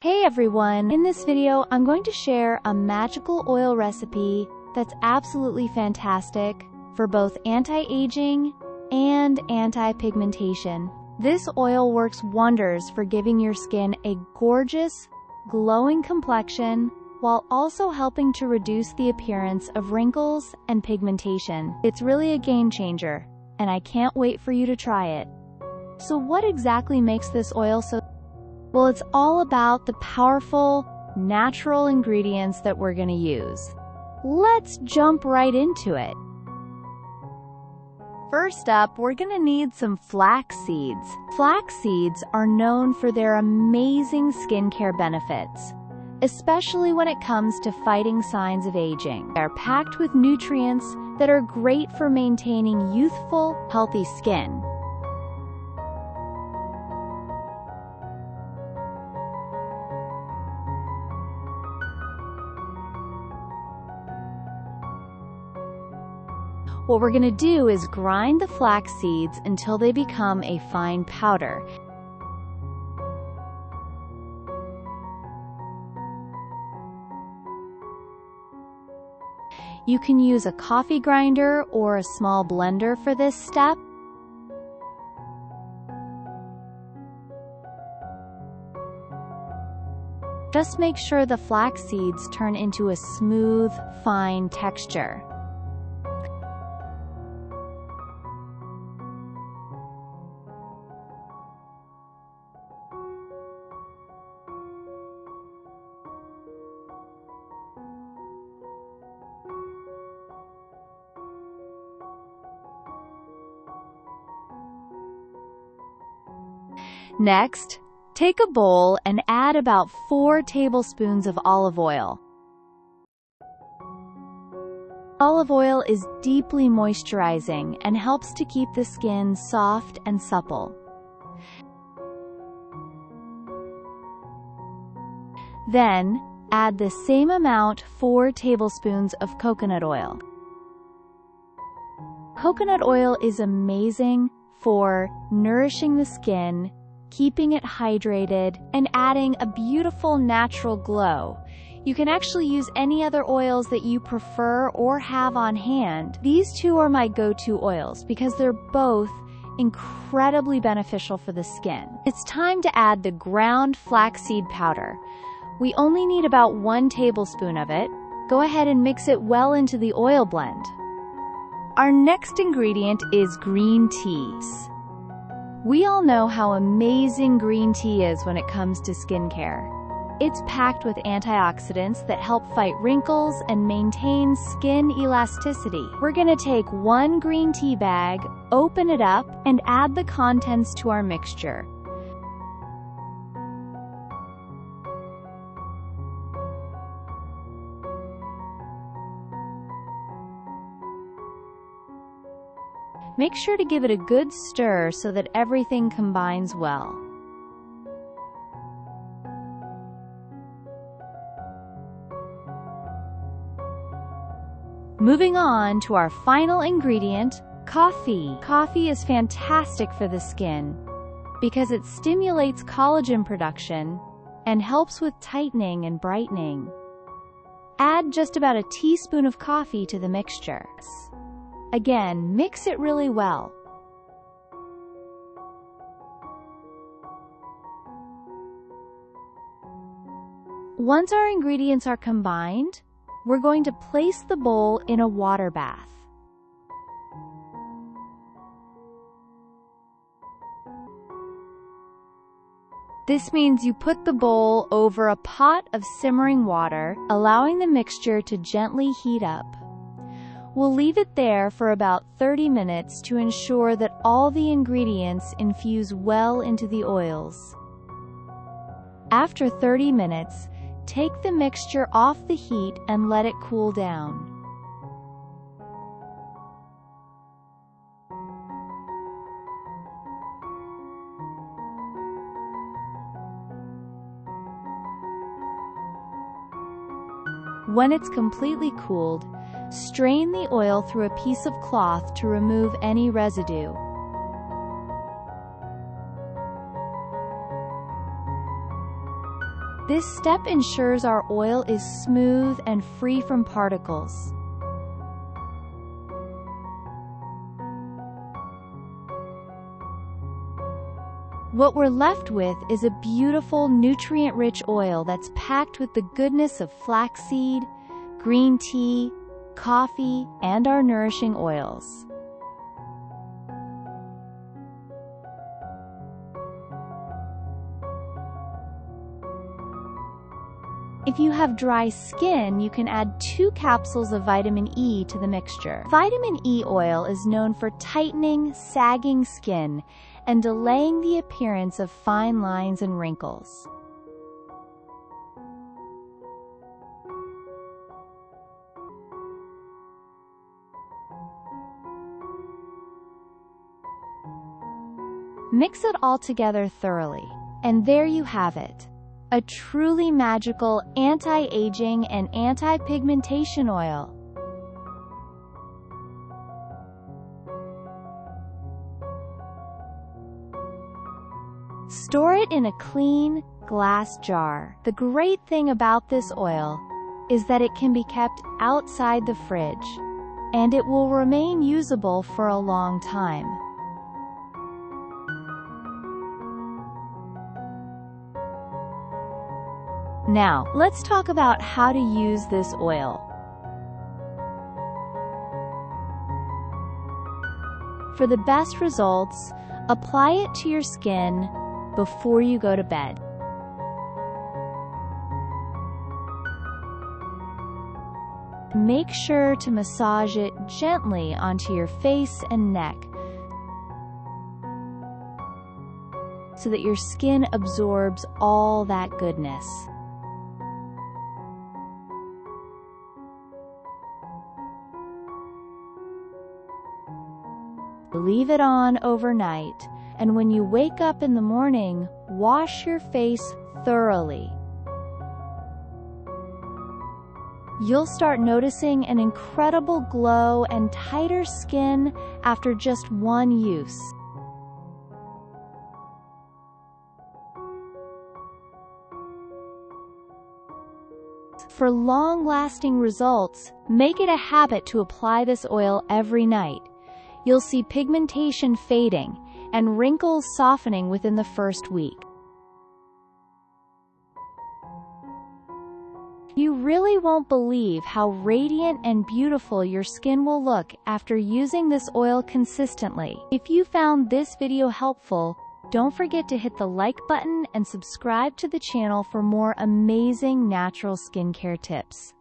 Hey everyone! In this video, I'm going to share a magical oil recipe that's absolutely fantastic for both anti-aging and anti-pigmentation. This oil works wonders for giving your skin a gorgeous, glowing complexion while also helping to reduce the appearance of wrinkles and pigmentation. It's really a game changer, and I can't wait for you to try it. So what exactly makes this oil so? Well, it's all about the powerful, natural ingredients that we're going to use. Let's jump right into it. First up, we're going to need some flax seeds. Flax seeds are known for their amazing skincare benefits, especially when it comes to fighting signs of aging. They're packed with nutrients that are great for maintaining youthful, healthy skin. What we're going to do is grind the flax seeds until they become a fine powder. You can use a coffee grinder or a small blender for this step. Just make sure the flax seeds turn into a smooth, fine texture. Next, take a bowl and add about 4 tablespoons of olive oil. Olive oil is deeply moisturizing and helps to keep the skin soft and supple. Then, add the same amount, 4 tablespoons of coconut oil. Coconut oil is amazing for nourishing the skin, keeping it hydrated, and adding a beautiful natural glow. You can actually use any other oils that you prefer or have on hand. These two are my go-to oils because they're both incredibly beneficial for the skin. It's time to add the ground flaxseed powder. We only need about 1 tablespoon of it. Go ahead and mix it well into the oil blend. Our next ingredient is green teas. We all know how amazing green tea is when it comes to skincare. It's packed with antioxidants that help fight wrinkles and maintain skin elasticity. We're going to take 1 green tea bag, open it up, and add the contents to our mixture. Make sure to give it a good stir so that everything combines well. Moving on to our final ingredient, coffee. Coffee is fantastic for the skin because it stimulates collagen production and helps with tightening and brightening. Add just about a teaspoon of coffee to the mixture. Again, mix it really well. Once our ingredients are combined, we're going to place the bowl in a water bath. This means you put the bowl over a pot of simmering water, allowing the mixture to gently heat up. We'll leave it there for about 30 minutes to ensure that all the ingredients infuse well into the oils. After 30 minutes, take the mixture off the heat and let it cool down. When it's completely cooled, strain the oil through a piece of cloth to remove any residue. This step ensures our oil is smooth and free from particles. What we're left with is a beautiful, nutrient-rich oil that's packed with the goodness of flaxseed, green tea, coffee, and our nourishing oils. If you have dry skin, you can add 2 capsules of vitamin E to the mixture. Vitamin E oil is known for tightening, sagging skin and delaying the appearance of fine lines and wrinkles. Mix it all together thoroughly, and there you have it. A truly magical anti-aging and anti-pigmentation oil. Store it in a clean, glass jar. The great thing about this oil is that it can be kept outside the fridge, and it will remain usable for a long time. Now, let's talk about how to use this oil. For the best results, apply it to your skin before you go to bed. Make sure to massage it gently onto your face and neck so that your skin absorbs all that goodness. Leave it on overnight, and when you wake up in the morning, wash your face thoroughly. You'll start noticing an incredible glow and tighter skin after just one use. For long-lasting results, make it a habit to apply this oil every night. You'll see pigmentation fading and wrinkles softening within the first week. You really won't believe how radiant and beautiful your skin will look after using this oil consistently. If you found this video helpful, don't forget to hit the like button and subscribe to the channel for more amazing natural skincare tips.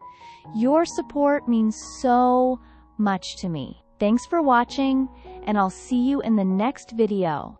Your support means so much to me. Thanks for watching, and I'll see you in the next video.